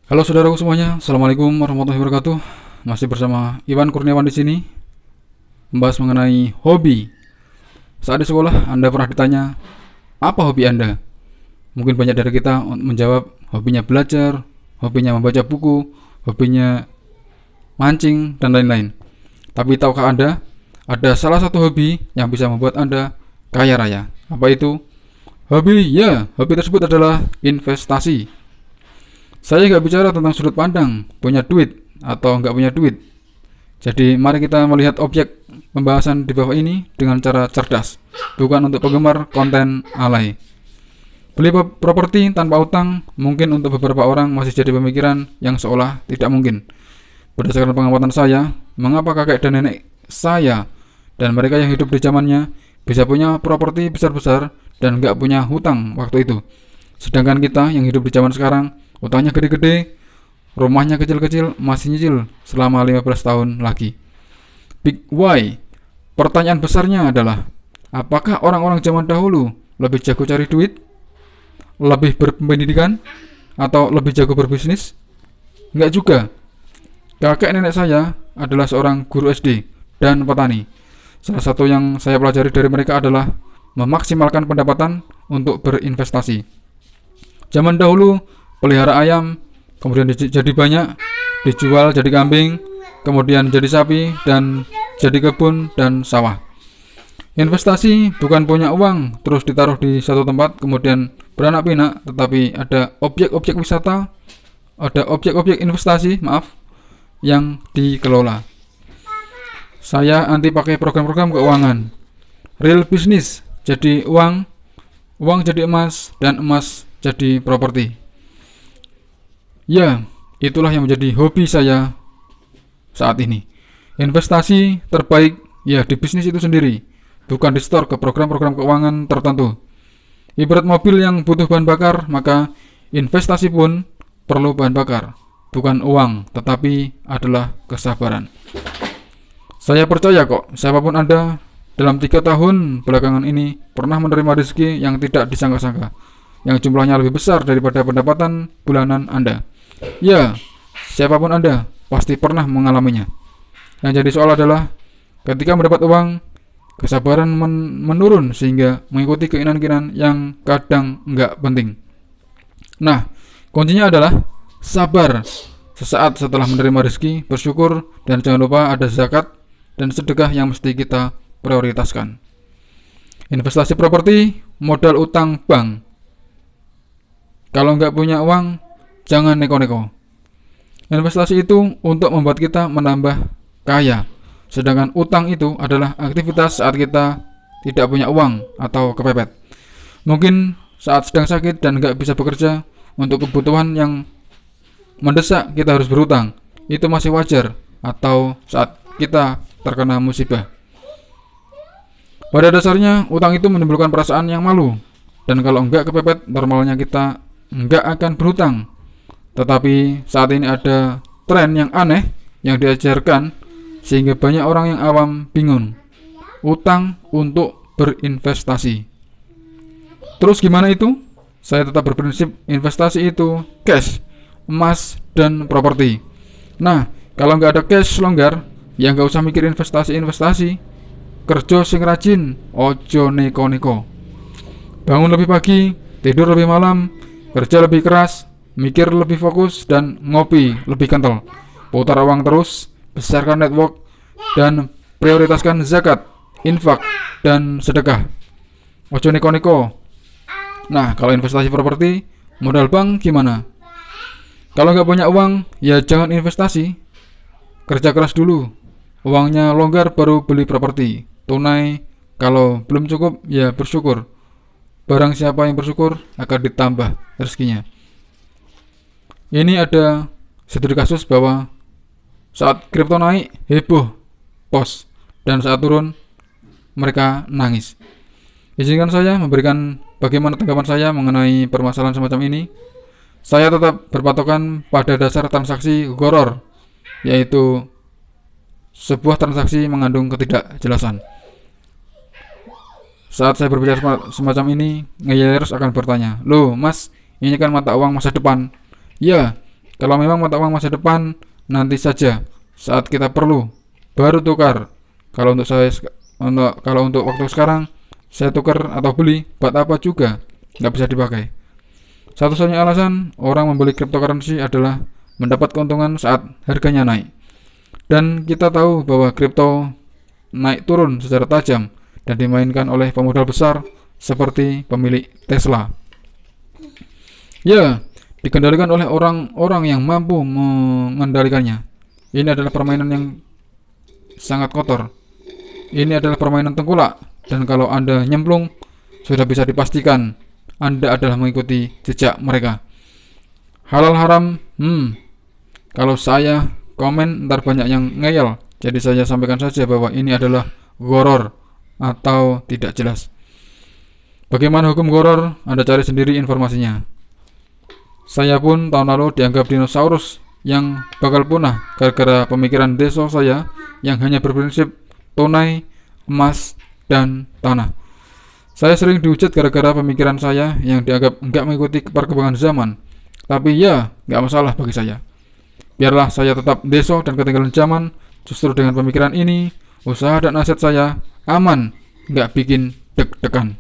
Halo saudaraku semuanya, assalamualaikum warahmatullahi wabarakatuh. Masih bersama Iwan Kurniawan di sini, membahas mengenai hobi. Saat di sekolah, Anda pernah ditanya, apa hobi Anda? Mungkin banyak dari kita menjawab, hobinya belajar, hobinya membaca buku, hobinya mancing, dan lain-lain. Tapi tahukah Anda, ada salah satu hobi yang bisa membuat Anda kaya raya. Apa itu? Hobi, ya, hobi tersebut adalah investasi. Saya nggak bicara tentang sudut pandang, punya duit atau nggak punya duit. Jadi mari kita melihat objek pembahasan di bawah ini dengan cara cerdas, bukan untuk penggemar konten alay. Beli properti tanpa utang mungkin untuk beberapa orang masih jadi pemikiran yang seolah tidak mungkin. Berdasarkan pengamatan saya, mengapa kakek dan nenek saya dan mereka yang hidup di zamannya bisa punya properti besar-besar dan nggak punya hutang waktu itu. Sedangkan kita yang hidup di zaman sekarang, utangnya gede-gede, rumahnya kecil-kecil, masih nyicil selama 15 tahun lagi. Big why? Pertanyaan besarnya adalah, apakah orang-orang zaman dahulu lebih jago cari duit, lebih berpendidikan, atau lebih jago berbisnis? Enggak juga. Kakek nenek saya adalah seorang guru SD dan petani. Salah satu yang saya pelajari dari mereka adalah memaksimalkan pendapatan untuk berinvestasi. Zaman dahulu pelihara ayam, kemudian jadi banyak, dijual jadi kambing, kemudian jadi sapi, dan jadi kebun dan sawah. Investasi bukan punya uang terus ditaruh di satu tempat kemudian beranak pinak, tetapi ada objek-objek wisata, ada objek-objek investasi, yang dikelola. Saya anti pakai program-program keuangan. Real business jadi uang, uang jadi emas, dan emas jadi properti. Ya, itulah yang menjadi hobi saya saat ini. Investasi terbaik ya di bisnis itu sendiri, bukan di store ke program-program keuangan tertentu. Ibarat mobil yang butuh bahan bakar, maka investasi pun perlu bahan bakar, bukan uang, tetapi adalah kesabaran. Saya percaya kok, siapapun Anda dalam 3 tahun belakangan ini pernah menerima rezeki yang tidak disangka-sangka, yang jumlahnya lebih besar daripada pendapatan bulanan Anda. Ya, siapapun Anda pasti pernah mengalaminya. Yang jadi soal adalah ketika mendapat uang, kesabaran menurun sehingga mengikuti keinginan-keinginan yang kadang nggak penting. Nah, kuncinya adalah sabar. Sesaat setelah menerima rezeki, bersyukur, dan jangan lupa ada zakat dan sedekah yang mesti kita prioritaskan. Investasi properti, modal utang bank. Kalau nggak punya uang, jangan neko-neko. Investasi itu untuk membuat kita menambah kaya, sedangkan utang itu adalah aktivitas saat kita tidak punya uang atau kepepet. Mungkin saat sedang sakit dan nggak bisa bekerja untuk kebutuhan yang mendesak kita harus berutang. Itu masih wajar, atau saat kita terkena musibah. Pada dasarnya, utang itu menimbulkan perasaan yang malu, dan kalau enggak kepepet, normalnya kita enggak akan berhutang. Tetapi saat ini ada tren yang aneh yang diajarkan sehingga banyak orang yang awam bingung. Utang untuk berinvestasi. Terus gimana itu? Saya tetap berprinsip investasi itu cash, emas, dan properti. Nah, kalau nggak ada cash longgar, ya nggak usah mikir investasi. Kerja sing rajin, ojo neko-neko. Bangun lebih pagi, tidur lebih malam, kerja lebih keras, mikir lebih fokus, dan ngopi lebih kental. Putar uang terus, besarkan network, dan prioritaskan zakat, infak, dan sedekah. Ojo neko-neko. Nah, kalau investasi properti, modal bank gimana? Kalau nggak punya uang, ya jangan investasi. Kerja keras dulu. Uangnya longgar baru beli properti. Tunai, kalau belum cukup, ya bersyukur. Barang siapa yang bersyukur akan ditambah rezekinya. Ini ada studi kasus bahwa saat kripto naik, heboh, pos, dan saat turun, mereka nangis. Izinkan saya memberikan bagaimana tanggapan saya mengenai permasalahan semacam ini. Saya tetap berpatokan pada dasar transaksi gharar, yaitu sebuah transaksi mengandung ketidakjelasan. Saat saya berbicara semacam ini, ngeyelers akan bertanya, "Loh mas, ini kan mata uang masa depan." Ya, Kalau memang mata uang masa depan, nanti saja saat kita perlu baru tukar. Kalau untuk waktu sekarang saya tukar atau beli, buat apa juga nggak bisa dipakai. Satu-satunya alasan orang membeli cryptocurrency adalah mendapat keuntungan saat harganya naik. Dan kita tahu bahwa kripto naik turun secara tajam dan dimainkan oleh pemodal besar seperti pemilik Tesla. Ya, dikendalikan oleh orang-orang yang mampu mengendalikannya. Ini adalah permainan yang sangat kotor. Ini adalah permainan tengkulak, dan kalau Anda nyemplung, sudah bisa dipastikan Anda adalah mengikuti jejak mereka. Halal haram, kalau saya komen ntar banyak yang ngeyel, jadi saya sampaikan saja bahwa ini adalah goror atau tidak jelas. Bagaimana hukum goror? Anda cari sendiri informasinya. Saya pun tahun lalu dianggap dinosaurus yang bakal punah gara-gara pemikiran desa saya yang hanya berprinsip tunai, emas, dan tanah. Saya sering dihujat gara-gara pemikiran saya yang dianggap enggak mengikuti perkembangan zaman. Tapi ya, enggak masalah bagi saya. Biarlah saya tetap deso dan ketinggalan zaman. Justru dengan pemikiran ini, usaha dan aset saya aman, enggak bikin deg-degan.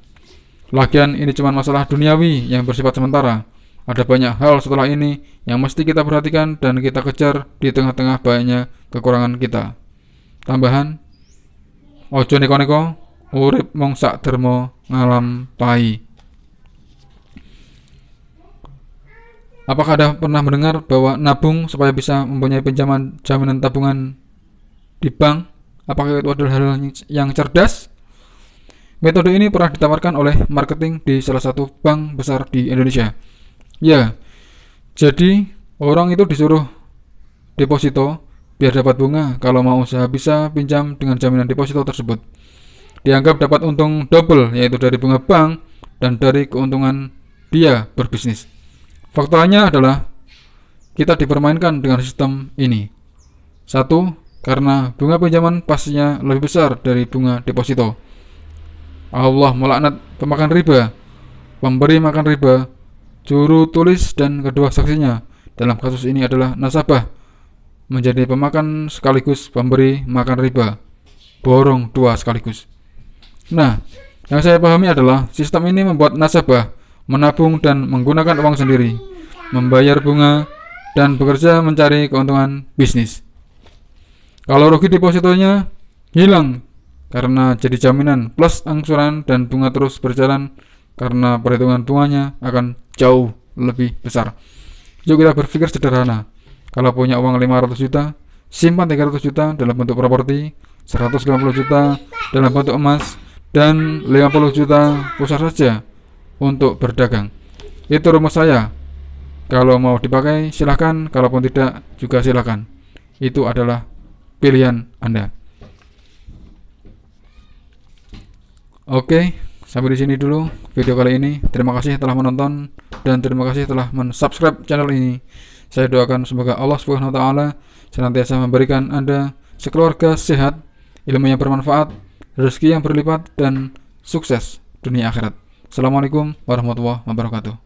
Lagian ini cuma masalah duniawi yang bersifat sementara. Ada banyak hal setelah ini yang mesti kita perhatikan dan kita kejar di tengah-tengah banyaknya kekurangan kita. Tambahan, ojo neko-neko, urip mong sak dermo ngalam pai. Apakah Anda pernah mendengar bahwa nabung supaya bisa mempunyai pinjaman jaminan tabungan di bank? Apakah itu adalah hal yang cerdas? Metode ini pernah ditawarkan oleh marketing di salah satu bank besar di Indonesia. Ya, jadi orang itu disuruh deposito biar dapat bunga. Kalau mau usaha bisa pinjam dengan jaminan deposito tersebut. Dianggap dapat untung double, yaitu dari bunga bank dan dari keuntungan dia berbisnis. Faktanya adalah kita dipermainkan dengan sistem ini. Satu, karena bunga pinjaman pastinya lebih besar dari bunga deposito. Allah melaknat pemakan riba, pemberi makan riba, juru tulis dan kedua saksinya. Dalam kasus ini adalah nasabah menjadi pemakan sekaligus pemberi makan riba, borong dua sekaligus. Nah, yang saya pahami adalah sistem ini membuat nasabah menabung dan menggunakan uang sendiri, membayar bunga, dan bekerja mencari keuntungan bisnis. Kalau rugi depositonya hilang karena jadi jaminan plus angsuran dan bunga terus berjalan karena perhitungan bunganya akan jauh lebih besar. Yuk kita berpikir sederhana. Kalau punya uang 500 juta, simpan 300 juta dalam bentuk properti, 150 juta dalam bentuk emas, dan 50 juta pusat saja untuk berdagang. Itu rumus saya. Kalau mau dipakai silahkan, kalaupun tidak juga silahkan. Itu adalah pilihan Anda. Oke, sampai di sini dulu video kali ini. Terima kasih telah menonton dan terima kasih telah mensubscribe channel ini. Saya doakan semoga Allah Subhanahu wa taala senantiasa memberikan Anda sekeluarga sehat, ilmu yang bermanfaat, rezeki yang berlipat, dan sukses dunia akhirat. Assalamualaikum warahmatullahi wabarakatuh.